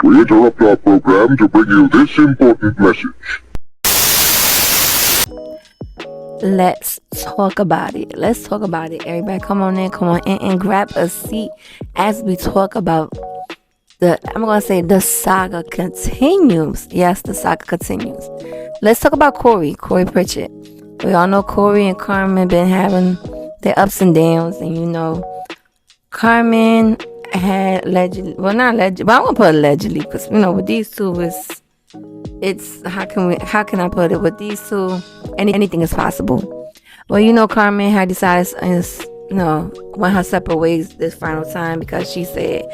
We interrupt our program to bring you this important message. Let's talk about it. Let's talk about it. Everybody come on in and grab a seat as we talk about the saga continues. Yes, the saga continues. Let's talk about Corey Pritchett. We all know Corey and Carmen been having their ups and downs, and Carmen had allegedly, well, not allegedly, but I won't put allegedly, because with these two it's how can I put it, with these two anything is possible. Well, Carmen had decided went her separate ways this final time, because she said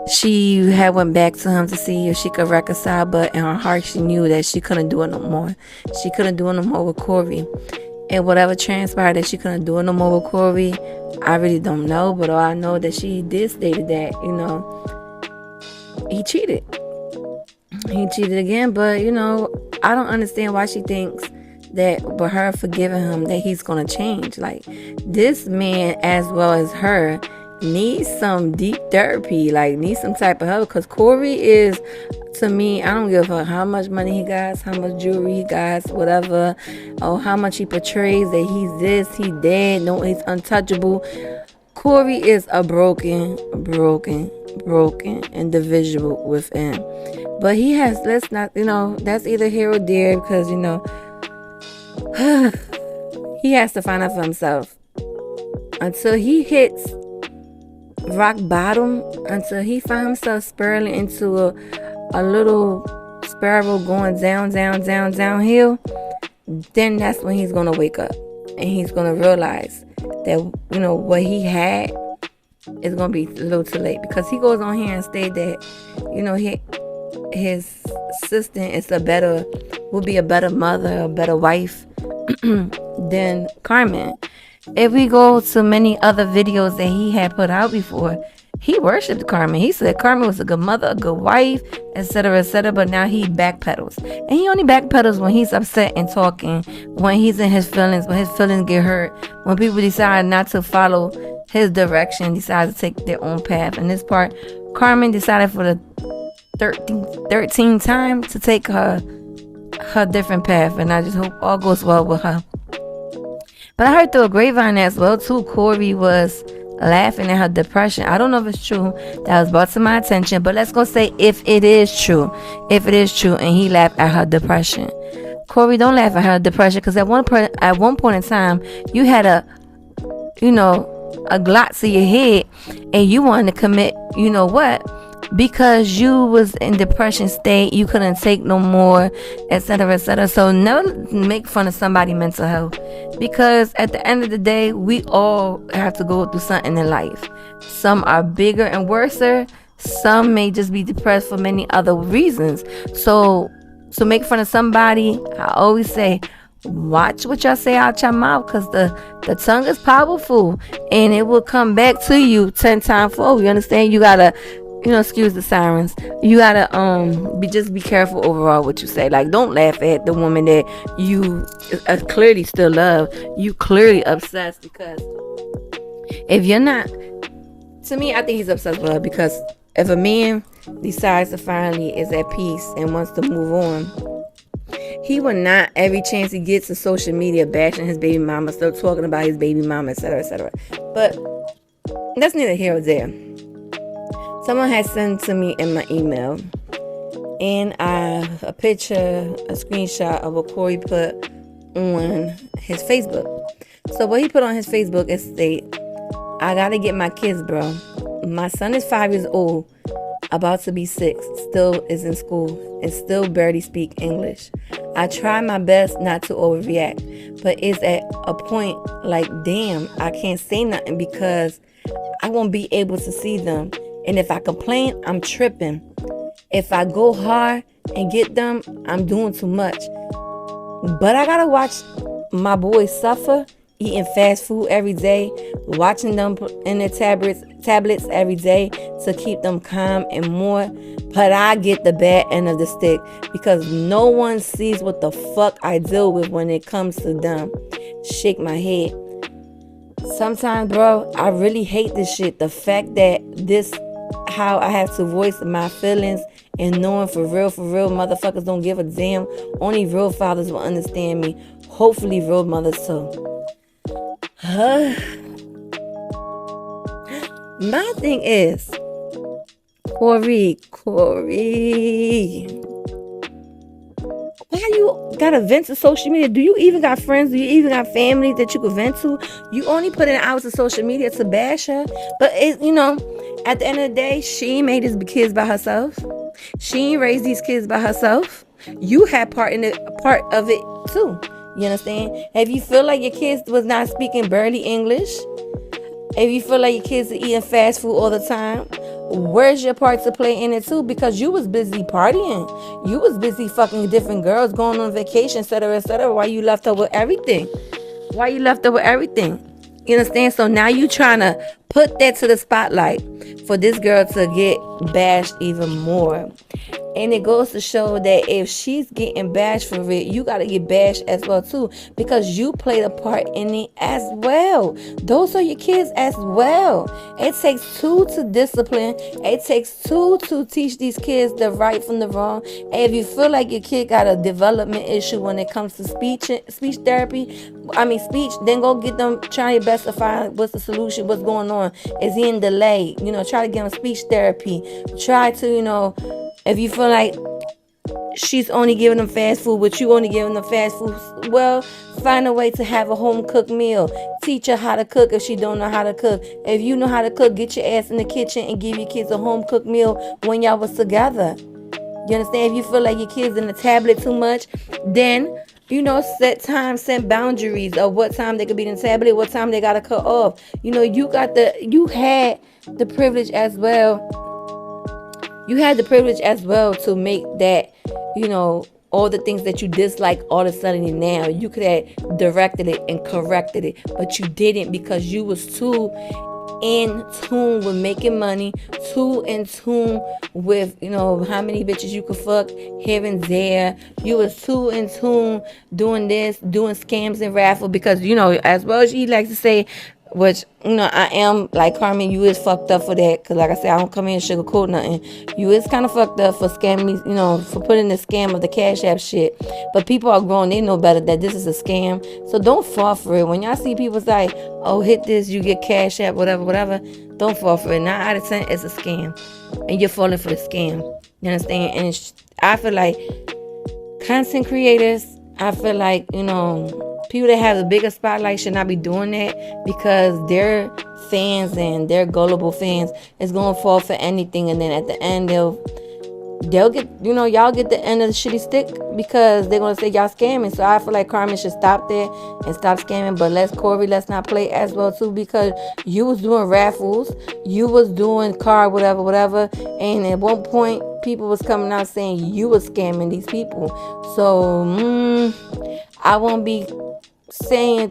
she had went back to him to see if she could reconcile, but in her heart she knew that she couldn't do it no more. She couldn't do it no more with Corey. And whatever transpired that she couldn't do it no more with Corey, I really don't know, but all I know that she did stated that, he cheated. He cheated again, but, I don't understand why she thinks that by her forgiving him that he's going to change. Like, this man, as well as her, needs some deep therapy, needs some type of help, because Corey is, to me, I don't give a fuck how much money he got, how much jewelry he got, whatever, or how much he portrays that he's this, he dead, no, he's untouchable. Corey is a broken individual within. But he has, let's not, that's either here or there, because, he has to find out for himself. Until he hits rock bottom, until he finds himself spiraling into a little spiral going downhill, then that's when he's going to wake up. And he's going to realize that, what he had is going to be a little too late. Because he goes on here and state that, his sister will be a better mother, a better wife than Carmen. If we go to many other videos that he had put out before, he worshipped Carmen. He said Carmen was a good mother, a good wife, etc., etc. But now he backpedals. And he only backpedals when he's upset and talking, when he's in his feelings, when his feelings get hurt, when people decide not to follow his direction, decide to take their own path. In this part, Carmen decided for the 13th time to take her different path, and I just hope all goes well with her. But I heard through a grapevine as well too, Corey was laughing at her depression. I don't know if it's true. That was brought to my attention, but let's go say if it is true, and he laughed at her depression. Corey, don't laugh at her depression, because at one point in time you had a glot to your head and you wanted to commit because you was in depression state, you couldn't take no more, etc., etc. So never make fun of somebody's mental health, because at the end of the day, we all have to go through something in life. Some are bigger and worser. Some may just be depressed for many other reasons. So to make fun of somebody, I always say, watch what y'all say out your mouth, because the tongue is powerful and it will come back to you 10 times fold. You understand? You gotta excuse the sirens. You gotta be careful overall what you say. Like, don't laugh at the woman that you clearly still love. You clearly obsessed, because if you're not, to me, I think he's obsessed with her, because if a man decides to finally is at peace and wants to move on, he will not every chance he gets to social media bashing his baby mama, still talking about his baby mama, etc., etc. But that's neither here or there. Someone had sent to me in my email and a picture, a screenshot of what Corey put on his Facebook. So what he put on his Facebook is state, I gotta get my kids, bro. My son is 5 years old, about to be 6, still is in school, and still barely speak English. I try my best not to overreact, but it's at a point like, damn, I can't say nothing because I won't be able to see them. And if I complain, I'm tripping. If I go hard and get them, I'm doing too much. But I gotta watch my boys suffer, eating fast food every day, watching them in their tablets every day to keep them calm and more. But I get the bad end of the stick, because no one sees what the fuck I deal with when it comes to them. Shake my head. Sometimes, bro, I really hate this shit. The fact that how I have to voice my feelings and knowing for real, motherfuckers don't give a damn. Only real fathers will understand me. Hopefully real mothers too. My thing is, Corey, why you gotta vent to social media? Do you even got friends? Do you even got family that you could vent to? You only put in hours of social media to bash her. But at the end of the day, she made these kids by herself. She raised these kids by herself. You had part of it too. You understand? If you feel like your kids was not speaking barely English, if you feel like your kids are eating fast food all the time, where's your part to play in it too? Because you was busy partying. You was busy fucking different girls, going on vacation, etc., etc. Why you left her with everything? You understand? So now you trying to put that to the spotlight for this girl to get bashed even more. And it goes to show that if she's getting bashed for it, you got to get bashed as well too, because you played a part in it as well. Those are your kids as well. It takes two to discipline. It takes two to teach these kids the right from the wrong. And if you feel like your kid got a development issue when it comes to speech therapy, then go get them, try your best to find what's the solution, what's going on. Is he in delay? Try to get him speech therapy. Try to, if you feel like she's only giving them fast food, but you only giving them fast food, well, find a way to have a home cooked meal. Teach her how to cook if she don't know how to cook. If you know how to cook, get your ass in the kitchen and give your kids a home cooked meal when y'all was together. You understand? If you feel like your kids in the tablet too much, then set boundaries of what time they could be in the tablet, what time they gotta cut off. You had the privilege as well. You had the privilege as well to make that, all the things that you dislike all of a sudden now. You could have directed it and corrected it, but you didn't, because you was too in tune with making money, too in tune with, how many bitches you could fuck here and there. You was too in tune doing this, doing scams and raffle, because, as well as you like to say, which, I am, like Carmen, you is fucked up for that. Because like I said, I don't come in and sugarcoat nothing. You is kind of fucked up for scamming me, for putting the scam of the Cashapp shit. But people are grown. They know better that this is a scam. So don't fall for it. When y'all see people say, oh, hit this, you get Cashapp, whatever. Don't fall for it. 9 out of 10, it's a scam. And you're falling for the scam. You understand? And I feel like content creators, I feel like, people that have the bigger spotlight should not be doing that, because their fans and their gullible fans is going to fall for anything. And then at the end, they'll get, y'all get the end of the shitty stick, because they're going to say y'all scamming. So I feel like Carmen should stop there and stop scamming. But let's not play as well too, because you was doing raffles, you was doing card, whatever. And at one point, people was coming out saying you was scamming these people. So I won't be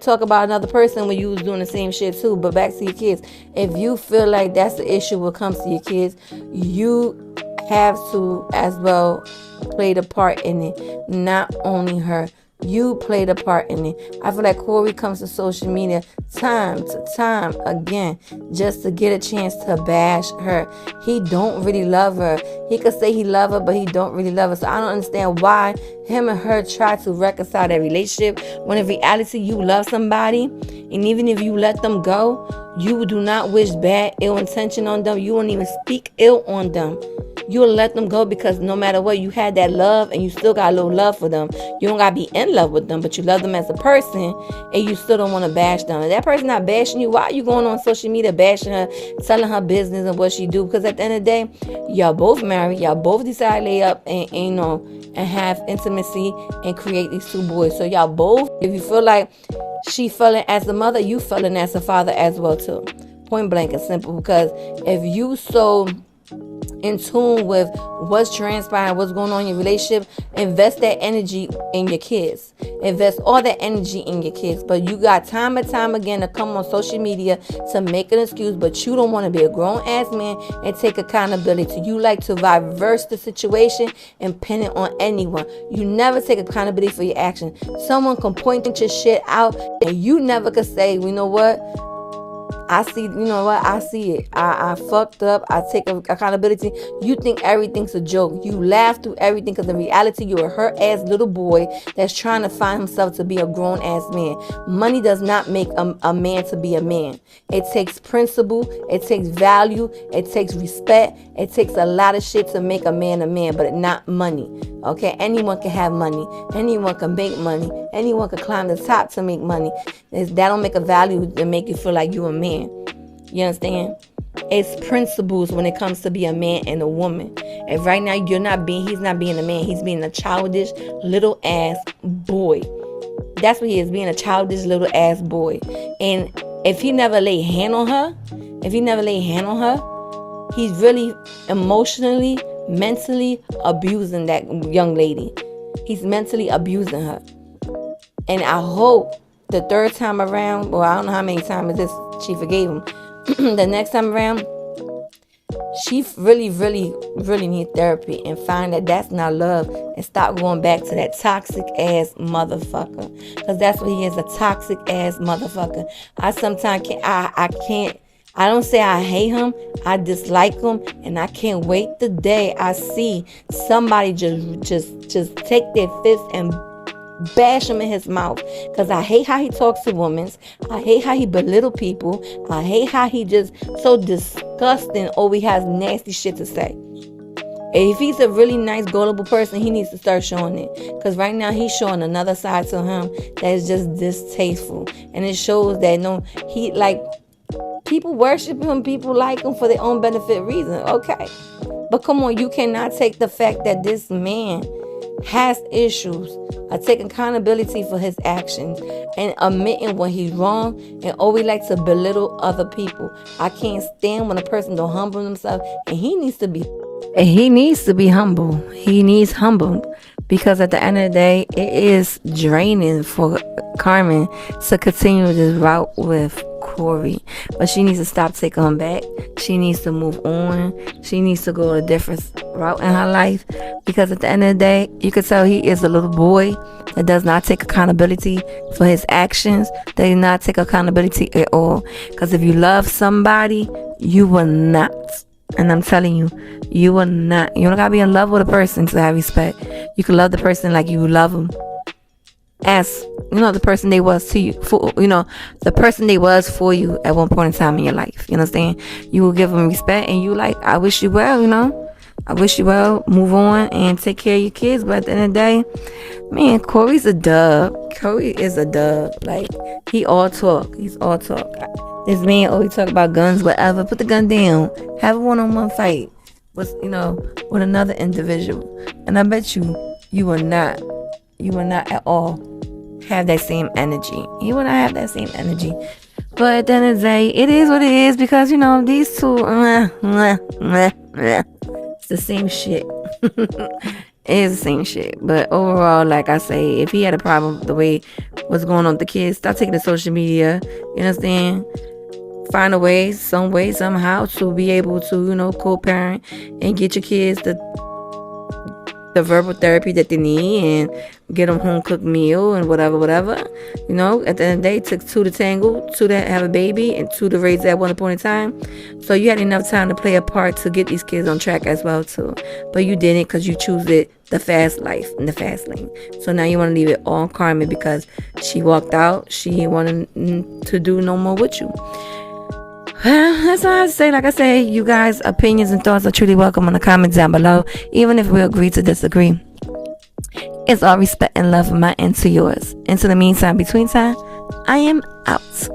talk about another person when you was doing the same shit too. But back to your kids, if you feel like that's the issue when it comes to your kids, you have to as well play the part in it. Not only her, you played a part in it. I feel like Corey comes to social media time to time again just to get a chance to bash her. He don't really love her. He could say he love her, but he don't really love her. So I don't understand why him and her try to reconcile their relationship, when in reality you love somebody, and even if you let them go, you do not wish bad, ill intention on them. You won't even speak ill on them. You'll let them go, because no matter what, you had that love, and you still got a little love for them. You don't gotta be in love with them, but you love them as a person, and you still don't want to bash them. If that person not bashing you, why are you going on social media bashing her, telling her business and what she do? Because at the end of the day, y'all both married, y'all both decide to lay up and have intimacy and create these 2 boys. So y'all both, if you feel like she feeling as a mother, you feeling as a father as well too. Point blank and simple. Because if you so in tune with what's transpiring, what's going on in your relationship, invest that energy in your kids. Invest all that energy in your kids. But you got time and time again to come on social media to make an excuse, but you don't want to be a grown ass man and take accountability. You like to reverse the situation and pin it on anyone. You never take accountability for your actions. Someone can point your shit out and you never could say, you know what? I see, you know what? I see it. I fucked up. I take accountability. You think everything's a joke. You laugh through everything because in reality, you're a hurt ass little boy that's trying to find himself to be a grown ass man. Money does not make a man to be a man. It takes principle. It takes value. It takes respect. It takes a lot of shit to make a man, but not money. Okay? Anyone can have money. Anyone can make money. Anyone can climb the top to make money. That don't make a value to make you feel like you a man. You understand? It's principles when it comes to be a man and a woman. And right now he's not being a man. He's being a childish little ass boy. That's what he is, being a childish little ass boy. And if he never lay hand on her, he's really emotionally, mentally abusing that young lady. He's mentally abusing her. And I hope the third time around, well, I don't know how many times this she forgave him. The next time around, she really, really, really need therapy and find that that's not love and stop going back to that toxic ass motherfucker. Because that's what he is, a toxic ass motherfucker. I sometimes can't, I don't say I hate him, I dislike him, and I can't wait the day I see somebody just take their fist and bash him in his mouth. Because I hate how he talks to women. I hate how he belittle people. I hate how he just so disgusting. He has nasty shit to say. If he's a really nice, gullible person, he needs to start showing it. Because right now he's showing another side to him that is just distasteful. And it shows that people worship him, people like him for their own benefit reason. Okay. But come on, you cannot take the fact that this man has issues, taking accountability for his actions and admitting when he's wrong, and always like to belittle other people. I can't stand when a person don't humble himself, and he needs to be humble. He needs humble, because at the end of the day, it is draining for Carmen to continue this route with Corey. But she needs to stop taking him back. She needs to move on. She needs to go a different route in her life, because at the end of the day, you can tell he is a little boy that does not take accountability for his actions. They do not take accountability at all. Because if you love somebody, you will not. And I'm telling you, you will not. You don't gotta be in love with a person to have respect. You can love the person like you love them as the person they was to you, the person they was for you at one point in time in your life. You understand? You will give them respect, and you I wish you well. I wish you well. Move on and take care of your kids. But at the end of the day, man, Corey's a dub. Corey is a dub. He all talk. He's all talk. This man always talk about guns, whatever. Put the gun down. Have a one-on-one fight with another individual. And I bet you will not at all have that same energy. You will not have that same energy. But at the end of the day, it is what it is, because these two, it's the same shit. It is the same shit. But overall, like I say, if he had a problem with the way what's going on with the kids, stop taking to social media. You understand? Find a way, some way, somehow to be able to, co-parent and get your kids the verbal therapy that they need, and get them home cooked meal and whatever. At the end of the day, it took 2 to tangle, 2 to have a baby, and 2 to raise at one point in time. So you had enough time to play a part to get these kids on track as well too. But you didn't, because you choose the fast life and the fast lane. So now you want to leave it all on Carmen because she walked out. She didn't want to do no more with you. That's all I have to say. Like I say, you guys' opinions and thoughts are truly welcome in the comments down below, even if we agree to disagree. It's all respect and love from my end to yours. Until the meantime, between time, I am out.